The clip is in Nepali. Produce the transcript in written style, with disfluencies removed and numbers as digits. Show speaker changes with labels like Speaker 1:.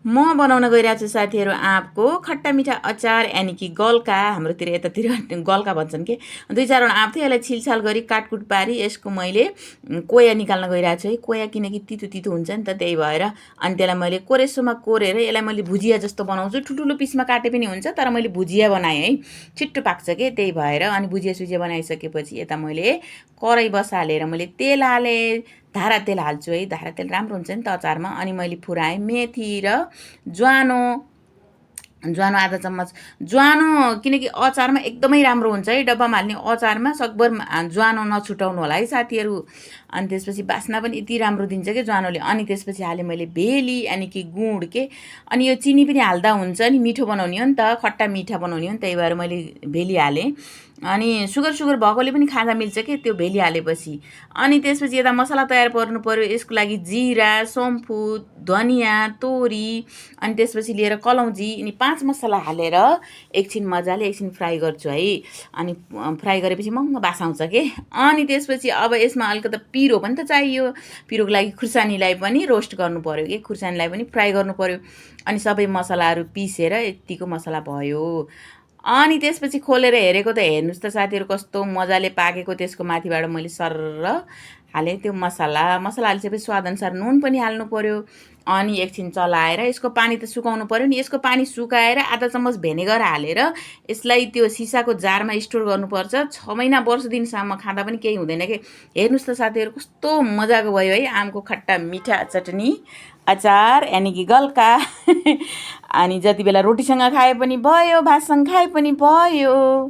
Speaker 1: म बनाउन गइरहेको छु साथीहरू आँपको खट्टा मिठा अचार यानि कि गल्का। हाम्रोतिर यतातिर गल्का भन्छन् के। 2-4 वटा आँप थियो, यसलाई छिलछाल गरी काटकुट पारी यसको मैले कोया निकाल्न गइरहेको छु है। कोया किनकि तितो तितो हुन्छ नि त, त्यही भएर। अनि त्यसलाई मैले कोरेसोमा कोरेर यसलाई मैले भुजिया जस्तो बनाउँछु। ठुल्ठुलो पिसमा काटे पनि हुन्छ, तर मैले भुजिया बनाएँ है, छिट्टो पाक्छ के, त्यही भएर। अनि भुजिया सुजिया बनाइसकेपछि यता मैले कराई बसालेर मैले तेल हालेँ, धारा तेल हाल्छु है। धारा तेल राम्रो हुन्छ नि त अचारमा। अनि मैले फुराएँ मेथी र ज्वानो आधा चम्मच। ज्वानो किनकि अचारमा एकदमै राम्रो हुन्छ है, डब्बामा हाल्ने अचारमा सकभर ज्वानो नछुटाउनु होला है साथीहरू। अनि त्यसपछि बास्ना पनि यति राम्रो दिन्छ कि ज्वानोले। अनि त्यसपछि हालेँ मैले भेली यानि कि गुड के। अनि यो चिनी पनि हाल्दा हुन्छ नि, मिठो बनाउने हो नि त, खट्टा मिठा बनाउने हो नि, त्यही भएर मैले भेली हालेँ। अनि सुगर भएकोले पनि खाँदा मिल्छ कि त्यो भेली हालेपछि। अनि त्यसपछि यता मसला तयार पार्नु पर्यो। यसको लागि जिरा, सोम्फु, धनियाँ, तोरी, अनि त्यसपछि लिएर कलौँजी, अनि 5 मसला हालेर एकछिन मजाले एकछिन फ्राई गर्छु है। अनि फ्राई गरेपछि महँगो बास आउँछ के। अनि त्यसपछि अब यसमा अलिकति पिरो पनि त चाहियो। पिरोको लागि खुर्सानीलाई पनि रोस्ट गर्नु पर्यो कि, खुर्सानीलाई पनि फ्राई गर्नु पर्यो। अनि सबै मसलाहरू पिसेर यतिको मसला भयो। अनि त्यसपछि खोलेर हेरेको त हेर्नुहोस् त साथीहरू कस्तो मजाले पाकेको। त्यसको माथिबाट मैले सर्र हालेँ त्यो मसला हालिसकेपछि स्वादअनुसार नुन पनि हाल्नु पर्यो। अनि एकछिन चलाएर यसको पानी त सुकाउनु पर्यो नि। यसको पानी सुकाएर आधा चम्मच भेनेगर हालेर यसलाई त्यो सिसाको जारमा स्टोर गर्नुपर्छ। 6 महिना वर्ष दिनसम्म खाँदा पनि केही हुँदैन कि। हेर्नुहोस् त साथीहरू कस्तो मजाको भयो है आमको खट्टा मिठा चटनी अचार यानि कि गल्का। अनि जति बेला रोटीसँग खाए पनि भयो, भातसँग खाए पनि भयो।